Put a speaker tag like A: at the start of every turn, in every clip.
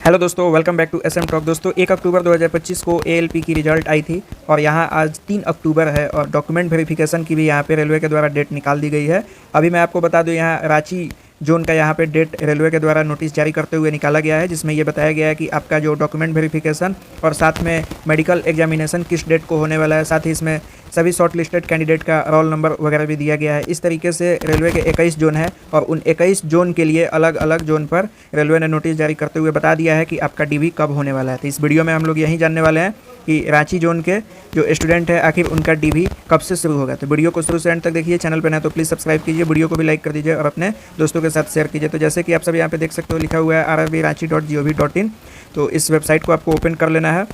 A: Hello दोस्तों, welcome back to SM talk. दोस्तों 1 अक्टूबर 2025 को एएलपी की रिजल्ट आई थी और यहाँ आज 3 अक्टूबर है और डॉक्यूमेंट वेरिफिकेशन की भी यहाँ पे रेलवे के द्वारा डेट निकाल दी गई है। अभी मैं आपको बता दूँ, यहाँ रांची जोन का यहाँ पे डेट रेलवे के द्वारा नोटिस जारी करते हुए निकाला गया है, जिसमें ये बताया गया है कि आपका जो डॉक्यूमेंट वेरिफिकेशन और साथ में मेडिकल एग्जामिनेशन किस डेट को होने वाला है। साथ ही इसमें सभी शॉर्ट लिस्टेड कैंडिडेट का रोल नंबर वगैरह भी दिया गया है। इस तरीके से रेलवे के 21 जोन है और उन 21 जोन के लिए अलग अलग जोन पर रेलवे ने नोटिस जारी करते हुए बता दिया है कि आपका डीवी कब होने वाला है। तो इस वीडियो में हम लोग यही जानने वाले हैं कि रांची जोन के जो स्टूडेंट है आखिर उनका डीवी कब से शुरू होगा। तो वीडियो को शुरू से एंड तक देखिए। चैनल पर नए तो प्लीज़ सब्सक्राइब कीजिए, वीडियो को भी लाइक कर दीजिए और अपने दोस्तों के साथ शेयर कीजिए। तो जैसे कि आप सब यहाँ पे देख सकते हो, लिखा हुआ है rrb-ranchi.gov.in। तो इस वेबसाइट को आपको ओपन कर लेना है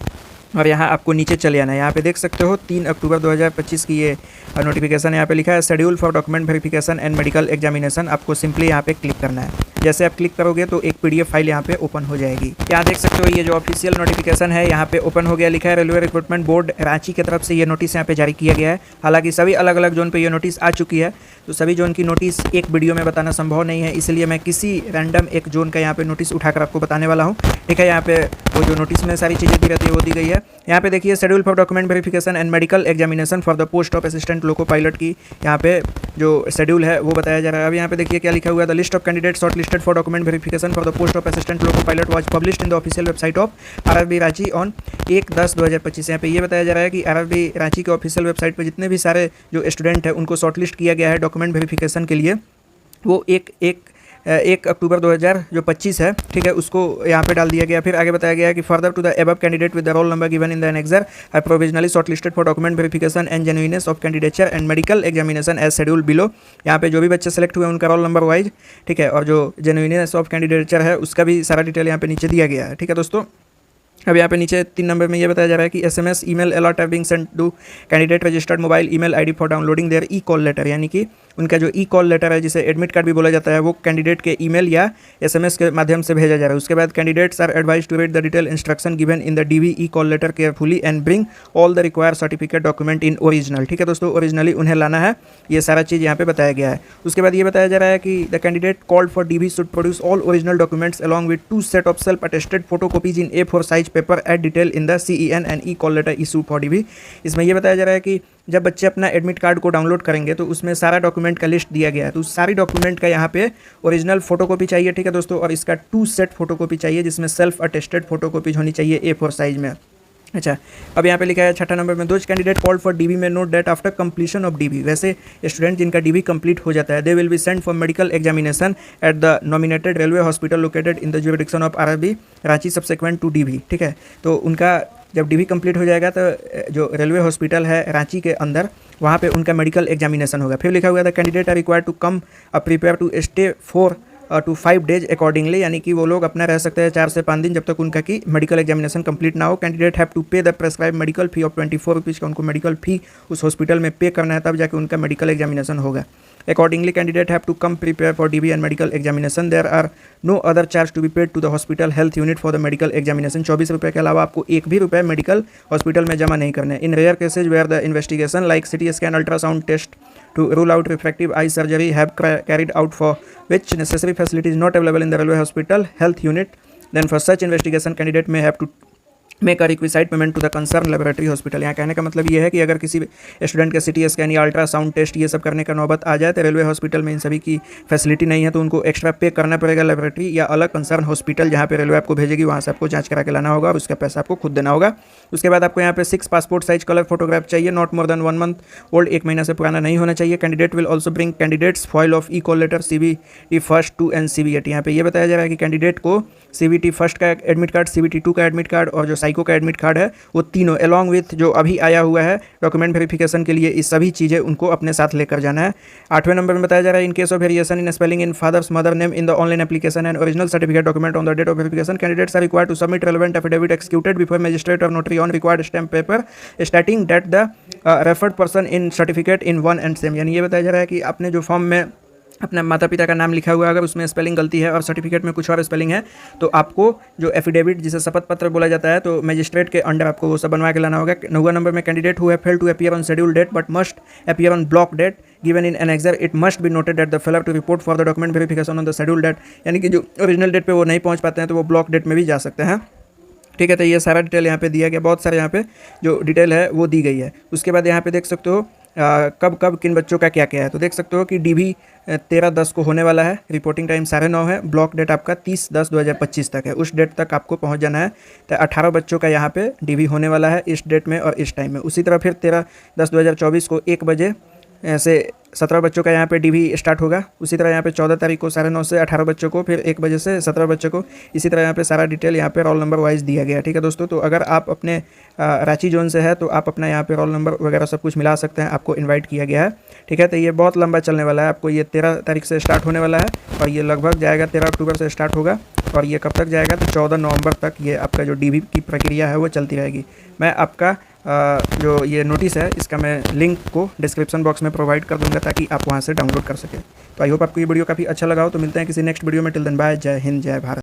A: और यहाँ आपको नीचे चले आना है। यहाँ पे देख सकते हो 3 अक्टूबर 2025 की ये नोटिफिकेशन यहाँ पे लिखा है, schedule for document verification and medical examination. आपको सिंपली यहाँ पे क्लिक करना है। जैसे आप क्लिक करोगे तो एक पीडीएफ फाइल यहाँ पे ओपन हो जाएगी। यहाँ देख सकते हो ये जो ऑफिशियल नोटिफिकेशन है यहाँ पे ओपन हो गया। लिखा है रेलवे रिक्रूटमेंट बोर्ड रांची की तरफ से ये नोटिस यहाँ पे जारी किया गया है। हालांकि सभी अलग अलग जोन पे ये नोटिस आ चुकी है, तो सभी जोन की नोटिस एक वीडियो में बताना संभव नहीं है, इसलिए मैं किसी रैंडम एक जोन का यहाँ पे नोटिस उठाकर आपको बताने वाला हूँ। ठीक है, यहाँ पे वो जो नोटिस में सारी चीज़ें दी रहती है वो दी गई है। यहाँ पे देखिए schedule for document verification and medical examination for the post of assistant loco pilot की यहाँ पे जो शेड्यूल है वो बताया जा रहा है। अब यहाँ पे देखिए क्या लिखा हुआ है, the list of candidate short listed for document verification for the post of assistant loco pilot was published in the official website of RRB Ranchi on 1/10/2025। यहाँ पे ये बताया जा रहा है कि आरआरबी रांची के ऑफिशियल वेबसाइट पर जितने भी सारे जो स्टूडेंट है उनको शॉर्टलिस्ट किया गया है डॉक्यूमेंट वेरिफिकेशन के लिए, वो 1 अक्टूबर 2025 है। ठीक है, उसको यहाँ पे डाल दिया गया। फिर आगे बताया गया है कि further to the above candidate with the roll number given in the annexure है provisionally shortlisted for document verification and genuineness of candidature and medical examination as schedule below. यहाँ पे जो भी बच्चे सेलेक्ट हुए उनका रोल नंबर वाइज, ठीक है, और जो जेन्युइननेस ऑफ कैंडिडेचर है उसका भी सारा डिटेल यहाँ पे नीचे दिया गया है। ठीक है दोस्तों, अब यहाँ पे नीचे 3 नंबर में ये बताया जा रहा है कि SMS email alert have being sent to candidate registered mobile email ID for downloading their e call letter. यानी कि उनका जो ई कॉल लेटर है, जिसे एडमिट कार्ड भी बोला जाता है, वो कैंडिडेट के ईमेल या SMS के माध्यम से भेजा जा रहा है। उसके बाद candidates are advise to read the detail instruction given in the DV e call letter carefully and bring all the require certificate document in original. ठीक है दोस्तों, ओरिजिनली उन्हें लाना है, ये सारा चीज़ यहाँ पे बताया गया है। उसके बाद ये बताया जा रहा है कि the candidate called for DV should produce all original documents along with 2 set of self attested photocopies in A4 size paper at detail in the CEN and e call letter issue for DV। इसमें यह बताया जा रहा है कि जब बच्चे अपना एडमिट कार्ड को डाउनलोड करेंगे तो उसमें सारा डॉक्यूमेंट का लिस्ट दिया गया है, तो उस सारी डॉक्यूमेंट का यहाँ पे ओरिजिनल फोटोकॉपी चाहिए। ठीक है दोस्तों, और इसका 2 सेट फोटोकॉपी चाहिए, जिसमें सेल्फ अटेस्टेड फोटोकॉपीज होनी चाहिए A4 साइज में। अच्छा, अब यहाँ पे लिखा है 6 नंबर में, those candidate called for DV में note date after completion of DV। वैसे स्टूडेंट जिनका DV कंप्लीट हो जाता है, they will be sent for medical examination at the nominated railway hospital located in the jurisdiction of RRB Ranchi subsequent to DV। ठीक है, तो उनका जब DV कंप्लीट हो जाएगा तो जो रेलवे हॉस्पिटल है रांची के अंदर, वहाँ पे उनका मेडिकल एग्जामिनेशन होगा। फिर लिखा हुआ था candidate are required to come prepare to stay 4 to 5 days accordingly. यानी कि वो लोग अपना रह सकते हैं 4 से 5 दिन जब तक उनका की मेडिकल एग्जामिनेशन कंप्लीट ना हो। कैंडिडेट हैव टू पे the prescribe medical fee of 24 rupees का उनको मेडिकल फी उस हॉस्पिटल में पे करना है, तब जाके उनका मेडिकल एग्जामिनेशन होगा। Accordingly, candidate have to come prepare for DV and medical examination. There are no other charge to be paid to the hospital health unit for the medical examination. 24 रुपये के अलावा आपको एक भी रुपये मेडिकल हॉस्पिटल में जमा नहीं करने। In rare cases where the investigation like CT scan, ultrasound test to rule out refractive eye surgery have carried out for which necessary facility is not available in the railway hospital health unit, then for such investigation candidate may have to make a requisite payment to the concern laboratory hospital. यहाँ कहने का मतलब ये है कि अगर किसी student का CT स्कैन या अल्ट्रासाउंड टेस्ट ये सब करने का नौबत आ जाए तो रेलवे हॉस्पिटल में इन सभी की फैसिलिटी नहीं है, तो उनको एक्स्ट्रा पे करना पड़ेगा लेबोरेटरी या अलग कंसर्न हॉस्पिटल जहाँ पे रेलवे आपको भेजेगी, वहाँ से आपको जांच करा के लाना होगा और उसका पैसा आपको खुद देना होगा। उसके बाद आपको यहाँ पे 6 पासपोर्ट साइज कलर फोटोग्राफ चाहिए, not more than 1 month old, 1 महीना से पुराना नहीं होना चाहिए। Candidate will also bring candidates foil of e call letter CVT first 2 and CVT। यहाँ पे ये बताया जा रहा है कि कैंडिडेट को CVT फर्स्ट का एडमिट कार्ड, CVT 2 का एडमिट कार्ड और जो साइको का एडमिट कार्ड है वो तीनों अलॉन्ग विथ जो अभी आया हुआ है डॉक्यूमेंट वेरिफिकेशन के लिए, इस सभी चीज़ें उनको अपने साथ लेकर जाना है। 8वें नंबर में बताया जा रहा है in case of variation in spelling in father's mother name in the online application and original certificate document on the date of verification, candidates are required to submit relevant affidavit executed before magistrate और notary on required stamp paper stating that the referred person in certificate in one and same. यानी ये बताया जा रहा है कि आपने जो फॉर्म में अपना माता पिता का नाम लिखा हुआ है, अगर उसमें स्पेलिंग गलती है और सर्टिफिकेट में कुछ और स्पेलिंग है तो आपको जो एफिडेविट जिसे शपथ पत्र बोला जाता है तो मजिस्ट्रेट के अंडर आपको वो सब बनवा के लाना होगा। 9वां नंबर में candidate who have failed to appear on schedule date but must appear on block date given in annexure it must be noted that the failure to report for the document verification on the schedule date, यानी कि जो original date पे वो नहीं पहुंच पाते हैं तो वो ब्लॉक डेट में भी जा सकते हैं। ठीक है, तो ये सारा डिटेल यहाँ पे दिया गया, बहुत सारे यहाँ पे जो डिटेल है वो दी गई है। उसके बाद यहाँ पे देख सकते हो कब कब किन बच्चों का क्या क्या है, तो देख सकते हो कि DV 13/10 को होने वाला है, रिपोर्टिंग टाइम 9:30 है, ब्लॉक डेट आपका 30/10/2025 तक है, उस डेट तक आपको पहुंच जाना है। तो 18 बच्चों का यहाँ पे DV होने वाला है इस डेट में और इस टाइम में। उसी तरह फिर 13/10/2024 को 1 बजे से 17 बच्चों का यहाँ पे DV स्टार्ट होगा। उसी तरह यहाँ पे 14 तारीख को 9:30 से 18 बच्चों को, फिर 1 बजे से 17 बच्चों को। इसी तरह यहाँ पे सारा डिटेल यहाँ पे रोल नंबर वाइज दिया गया है। ठीक है दोस्तों, तो अगर आप अपने रांची जोन से है तो आप अपना यहाँ पे रोल नंबर वगैरह सब कुछ मिला सकते हैं, आपको इन्वाइट किया गया है। ठीक है, तो ये बहुत लंबा चलने वाला है, आपको ये 13 तारीख से स्टार्ट होने वाला है और ये लगभग जाएगा 13 अक्टूबर से स्टार्ट होगा और ये कब तक जाएगा तो 14 नवंबर तक ये आपका जो DV की प्रक्रिया है वो चलती रहेगी। मैं आपका जो ये नोटिस है इसका मैं लिंक को डिस्क्रिप्शन बॉक्स में प्रोवाइड कर दूंगा ताकि आप वहाँ से डाउनलोड कर सकें। तो आई होप आपको ये वीडियो काफ़ी अच्छा लगा हो। तो मिलते हैं किसी नेक्स्ट वीडियो में। टिल देन बाय, जय हिंद, जय भारत।